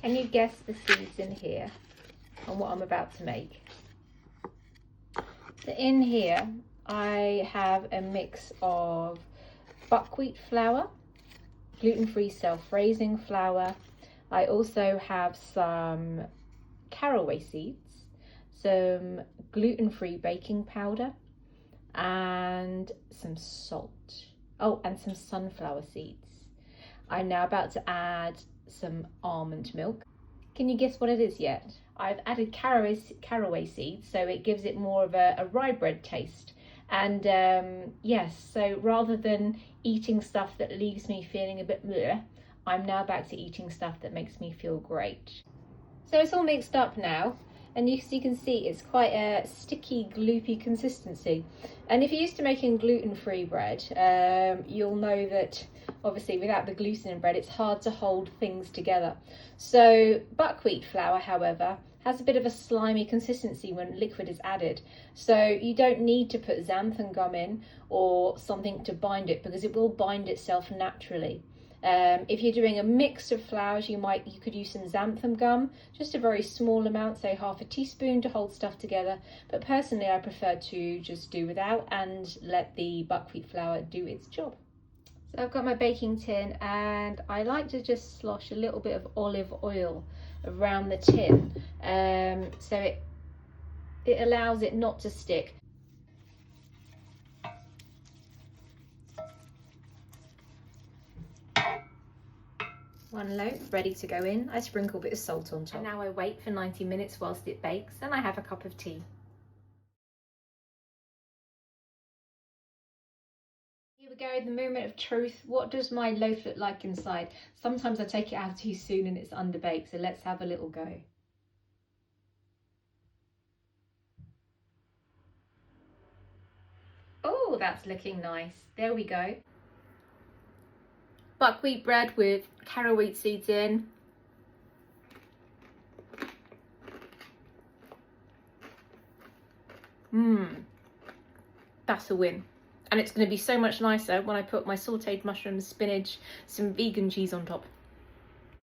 Can you guess the seeds in here and what I'm about to make? So in here I have a mix of buckwheat flour, gluten-free self-raising flour. I also have some caraway seeds, some gluten-free baking powder, and some salt. Oh, and some sunflower seeds. I'm now about to add some almond milk. Can you guess what it is yet? I've added caraway seeds, so it gives it more of a rye bread taste. And yes, so rather than eating stuff that leaves me feeling a bit bleh, I'm now back to eating stuff that makes me feel great. So it's all mixed up now, and as you can see, it's quite a sticky, gloopy consistency. And if you're used to making gluten-free bread, you'll know that obviously without the gluten in bread, it's hard to hold things together. So buckwheat flour, however, has a bit of a slimy consistency when liquid is added. So you don't need to put xanthan gum in or something to bind it, because it will bind itself naturally. If you're doing a mix of flours, you could use some xanthan gum, just a very small amount, say half a teaspoon, to hold stuff together. But personally, I prefer to just do without and let the buckwheat flour do its job. So I've got my baking tin, and I like to just slosh a little bit of olive oil around the tin, so it allows it not to stick. One loaf ready to go in. I sprinkle a bit of salt on top. And now I wait for 90 minutes whilst it bakes, and I have a cup of tea. Here we go, the moment of truth. What does my loaf look like inside? Sometimes I take it out too soon and it's underbaked, so let's have a little go. Oh, that's looking nice. There we go. Buckwheat bread with caraway seeds in. That's a win. And it's going to be so much nicer when I put my sauteed mushrooms, spinach, some vegan cheese on top.